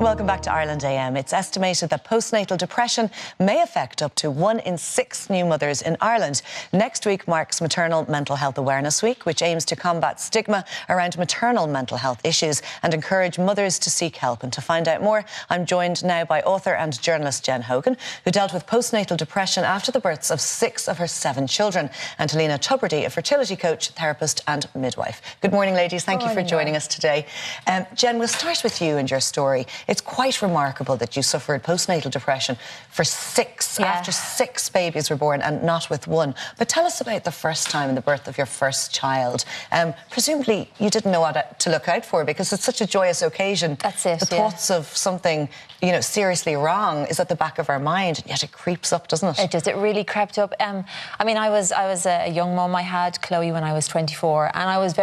Welcome back to Ireland AM. It's estimated that postnatal depression may affect up to 1 in 6 new mothers in Ireland. Next week marks Maternal Mental Health Awareness Week, which aims to combat stigma around maternal mental health issues and encourage mothers to seek help. And to find out more, I'm joined now by author and journalist Jen Hogan, who dealt with postnatal depression after the births of 6 of her 7 children, and Helena, a fertility coach, therapist and midwife. Good morning, ladies. Thank you for joining us today. Jen, we'll start with you and your story. It's quite remarkable that you suffered postnatal depression for 6, after 6 babies were born and not with 1. But tell us about the first time in the birth of your first child. Presumably you didn't know what to look out for because it's such a joyous occasion. That's it, The thoughts of something, you know, seriously wrong is at the back of our mind, and yet it creeps up, doesn't it? It does. It really crept up. I mean, I was a young mum. I had Chloe when I was 24, and I was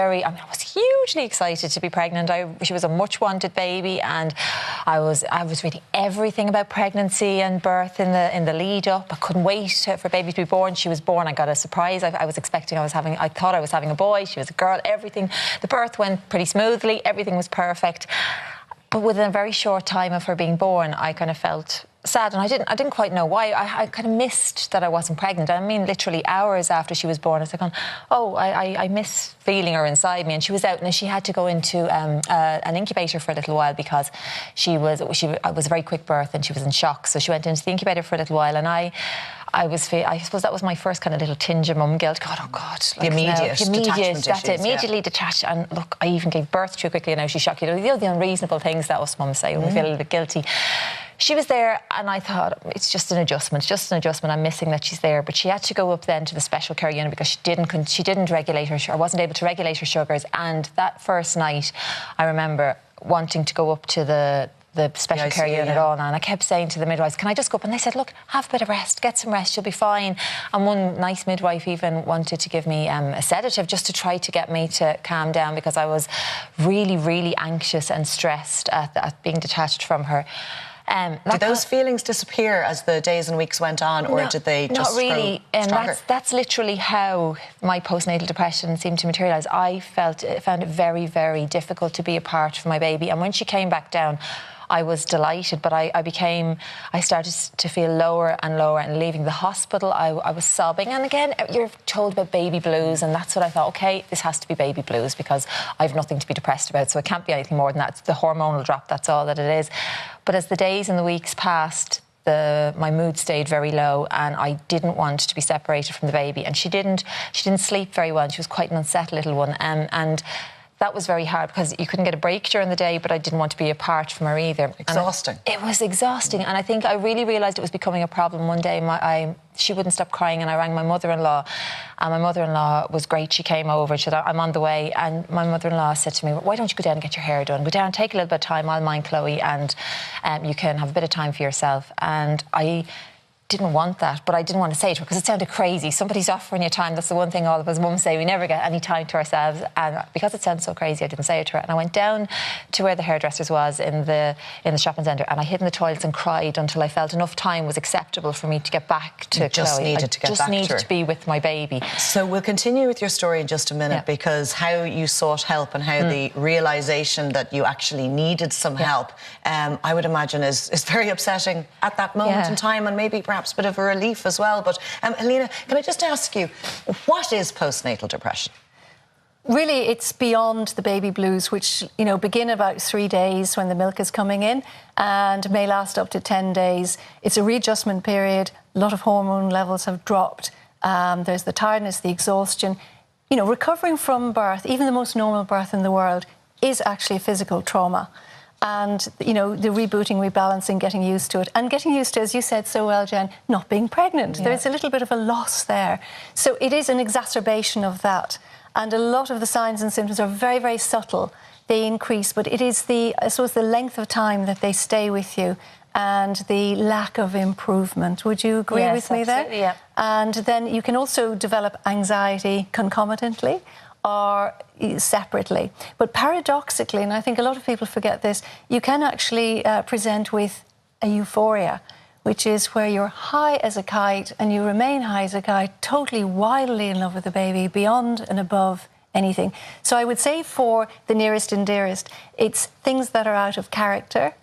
hugely excited to be pregnant. She was a much wanted baby, and I was reading everything about pregnancy and birth in the lead up. I couldn't wait for baby to be born. She was born. I got a surprise. I thought I was having a boy. She was a girl. Everything. The birth went pretty smoothly. Everything was perfect. But within a very short time of her being born, I kind of felt sad, and I didn't quite know why. I kind of missed that I wasn't pregnant. I mean, literally hours after she was born, I was like, oh, I miss feeling her inside me. And she was out, and she had to go into an incubator for a little while because it was a very quick birth, and she was in shock. So she went into the incubator for a little while, and I suppose that was my first kind of little tinge of mum guilt. God, oh God. Like immediate detachment that's it, immediately detached. And look, I even gave birth too quickly, and now she's shocked. You know, the unreasonable things that us mums say when we feel a little bit guilty. She was there, and I thought, it's just an adjustment, I'm missing that she's there. But she had to go up then to the special care unit because she didn't regulate her, or wasn't able to regulate her sugars. And that first night, I remember wanting to go up to the special care unit all now, and I kept saying to the midwives, can I just go up? And they said, look, have a bit of rest, get some rest, you'll be fine. And one nice midwife even wanted to give me a sedative just to try to get me to calm down, because I was really, really anxious and stressed at being detached from her. Did those feelings disappear as the days and weeks went on, or did they just not really? grow stronger? And that's literally how my postnatal depression seemed to materialise. I found it very, very difficult to be apart from my baby. And when she came back down, I was delighted, but I started to feel lower and lower, and leaving the hospital, I was sobbing. And again, you're told about baby blues, and that's what I thought, OK, this has to be baby blues because I've nothing to be depressed about, so it can't be anything more than that. It's the hormonal drop, that's all that it is. But as the days and the weeks passed, my mood stayed very low, and I didn't want to be separated from the baby. And she didn't sleep very well, and she was quite an unsettled little one. And that was very hard because you couldn't get a break during the day, but I didn't want to be apart from her either. Exhausting. It was exhausting, and I think I really realised it was becoming a problem one day. She wouldn't stop crying, and I rang my mother-in-law, and my mother-in-law was great. She came over, she said, I'm on the way, and my mother-in-law said to me, why don't you go down and get your hair done? Go down, take a little bit of time, I'll mind Chloe, and you can have a bit of time for yourself. And I didn't want that, but I didn't want to say it to her because it sounded crazy. Somebody's offering you time. That's the one thing all of us mums say. We never get any time to ourselves, and because it sounds so crazy, I didn't say it to her. And I went down to where the hairdressers was in the shopping centre, and I hid in the toilets and cried until I felt enough time was acceptable for me to get back to Chloe. I just needed to be with my baby. So we'll continue with your story in just a minute, because how you sought help and how the realisation that you actually needed some help, I would imagine is very upsetting at that moment in time, and maybe perhaps a bit of a relief as well. But Helena, can I just ask you, what is postnatal depression? Really, it's beyond the baby blues, which, you know, begin about 3 days when the milk is coming in and may last up to 10 days. It's a readjustment period. A lot of hormone levels have dropped. There's the tiredness, the exhaustion. You know, recovering from birth, even the most normal birth in the world, is actually a physical trauma. And, you know, the rebooting, rebalancing, getting used to it. And getting used to, as you said so well, Jen, not being pregnant. There's a little bit of a loss there. So it is an exacerbation of that. And a lot of the signs and symptoms are very, very subtle. They increase, but it is the length of time that they stay with you and the lack of improvement. Would you agree with me there? Yeah. And then you can also develop anxiety concomitantly or separately. But paradoxically, and I think a lot of people forget this, you can actually present with a euphoria, which is where you're high as a kite and you remain high as a kite, totally wildly in love with the baby, beyond and above anything. So I would say for the nearest and dearest, it's things that are out of character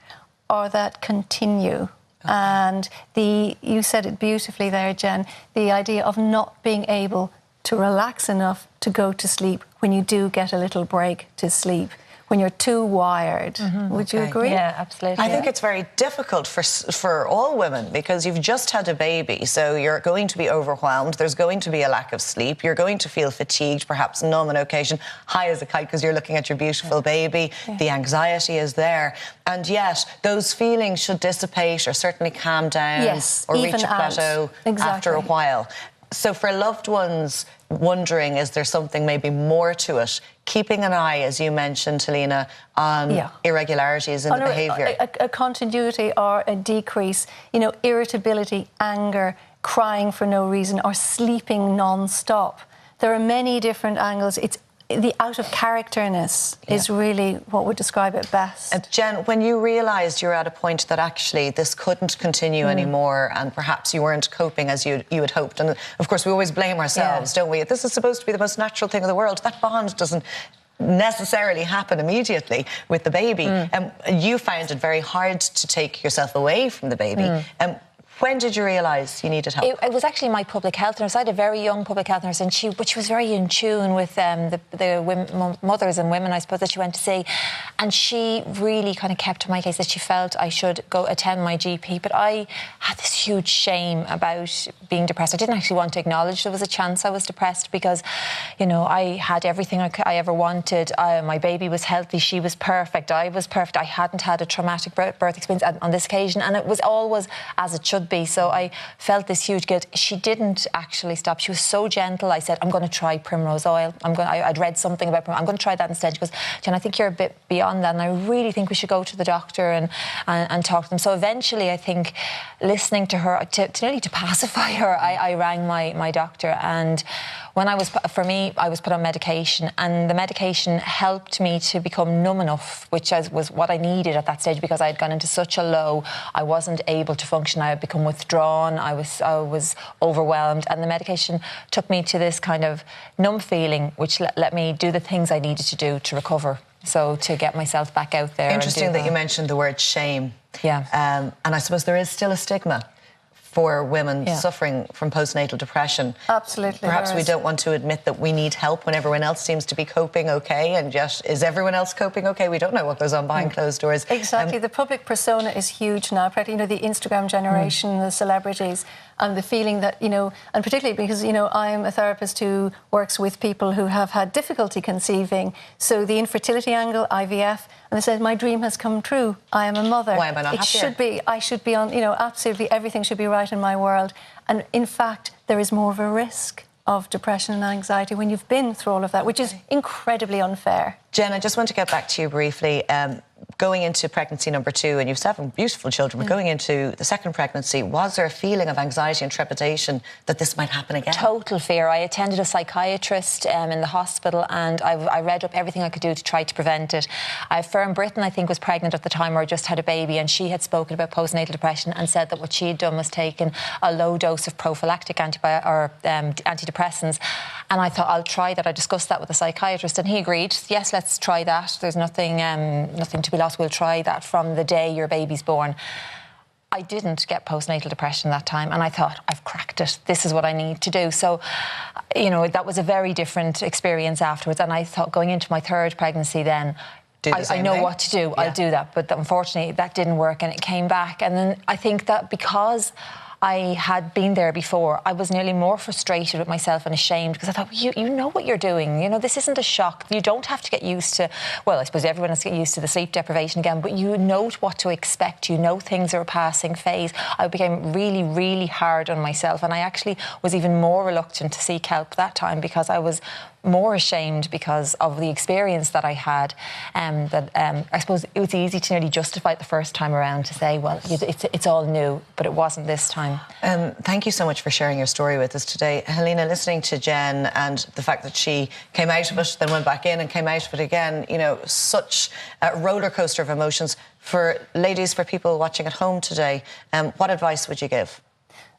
or that continue. Okay. And you said it beautifully there, Jen, the idea of not being able to relax enough to go to sleep when you do get a little break to sleep, when you're too wired. Mm-hmm. Would you agree? Yeah, absolutely. I think it's very difficult for all women because you've just had a baby, so you're going to be overwhelmed. There's going to be a lack of sleep. You're going to feel fatigued, perhaps numb on occasion, high as a kite because you're looking at your beautiful baby. Yeah. The anxiety is there. And yet those feelings should dissipate or certainly calm down, yes, or reach a plateau after a while. So for loved ones wondering, is there something maybe more to it? Keeping an eye, as you mentioned, Helena, on irregularities in the behaviour. A continuity or a decrease, irritability, anger, crying for no reason, or sleeping non-stop. There are many different angles. It's the out-of-characterness is really what would describe it best. Jen, when you realised you were at a point that actually this couldn't continue anymore and perhaps you weren't coping as you had hoped, and of course we always blame ourselves, don't we? This is supposed to be the most natural thing in the world. That bond doesn't necessarily happen immediately with the baby. You found it very hard to take yourself away from the baby. When did you realise you needed help? It was actually my public health nurse. I had a very young public health nurse, and she was very in tune with the mothers and women, I suppose, that she went to see. And she really kind of kept to my case that she felt I should go attend my GP. But I had this huge shame about being depressed. I didn't actually want to acknowledge there was a chance I was depressed because, I had everything I ever wanted. My baby was healthy. She was perfect. I was perfect. I hadn't had a traumatic birth experience on this occasion, and it was always as it should be. So I felt this huge guilt. She didn't actually stop. She was so gentle. I said, I'm going to try primrose oil. I'd read something about primrose. I'm going to try that instead. She goes, Jen, I think you're a bit beyond that, and I really think we should go to the doctor and talk to them. So eventually, I think, listening to her, nearly to pacify her, I rang my doctor. And when I was put on medication, and the medication helped me to become numb enough, which was what I needed at that stage, because I had gone into such a low. I wasn't able to function. I had become withdrawn. I was overwhelmed, and the medication took me to this kind of numb feeling, which let me do the things I needed to do to recover. So to get myself back out there. Interesting that you mentioned the word shame. Yeah. And I suppose there is still a stigma for women suffering from postnatal depression. Absolutely. Perhaps we don't want to admit that we need help when everyone else seems to be coping okay, and yet is everyone else coping okay? We don't know what goes on behind closed doors. Exactly. The public persona is huge now. The Instagram generation, the celebrities, and the feeling that, and particularly because, I'm a therapist who works with people who have had difficulty conceiving. So the infertility angle, IVF, and they said, my dream has come true. I am a mother. Why am I not happier? I should be on, absolutely everything should be right in my world. And in fact, there is more of a risk of depression and anxiety when you've been through all of that, which is incredibly unfair. Jen, I just want to get back to you briefly. Going into pregnancy number 2, and you've 7 beautiful children, but going into the second pregnancy, was there a feeling of anxiety and trepidation that this might happen again? Total fear. I attended a psychiatrist in the hospital, and I read up everything I could do to try to prevent it. A firm Britain, I think, was pregnant at the time, or just had a baby, and she had spoken about postnatal depression and said that what she had done was taken a low dose of prophylactic antidepressants. And I thought, I'll try that. I discussed that with a psychiatrist, and he agreed. Yes, let's try that. There's nothing to be lost. We'll try that from the day your baby's born. I didn't get postnatal depression that time, and I thought, I've cracked it. This is what I need to do. So, that was a very different experience afterwards. And I thought, going into my 3rd pregnancy then, I know what to do. Yeah. I'll do that. But unfortunately, that didn't work, and it came back. And then I think that because I had been there before, I was nearly more frustrated with myself and ashamed, because I thought, you know what you're doing. This isn't a shock. You don't have to get used to, well, I suppose everyone has to get used to the sleep deprivation again, but you know what to expect. You know things are a passing phase. I became really, really hard on myself, and I actually was even more reluctant to seek help that time, because I was more ashamed because of the experience that I had. I suppose it was easy to nearly justify it the first time around, to say, well, it's all new, but it wasn't this time. Thank you so much for sharing your story with us today. Helena, listening to Jen and the fact that she came out of it, then went back in and came out of it again, such a roller coaster of emotions. For ladies, for people watching at home today, what advice would you give?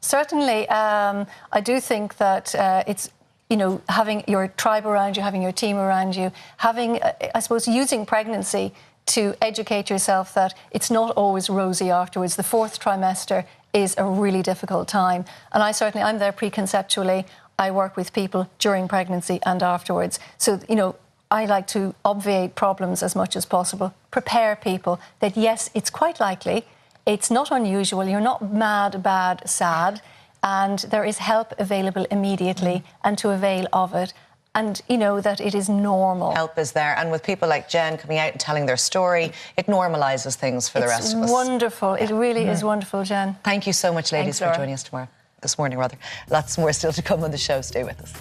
Certainly, I do think that it's you know, having your tribe around you, having your team around you, having, I suppose, using pregnancy to educate yourself that it's not always rosy afterwards. The 4th trimester is a really difficult time. And I'm there preconceptually. I work with people during pregnancy and afterwards. So, you know, I like to obviate problems as much as possible, prepare people that, yes, it's quite likely, it's not unusual, you're not mad, bad, sad, and there is help available immediately and to avail of it. And, you know, that it is normal. Help is there. And with people like Jen coming out and telling their story, it normalises things for the rest of us. It's wonderful. It really is wonderful, Jen. Thank you so much, ladies, Thanks, for joining us this morning. Lots more still to come on the show. Stay with us.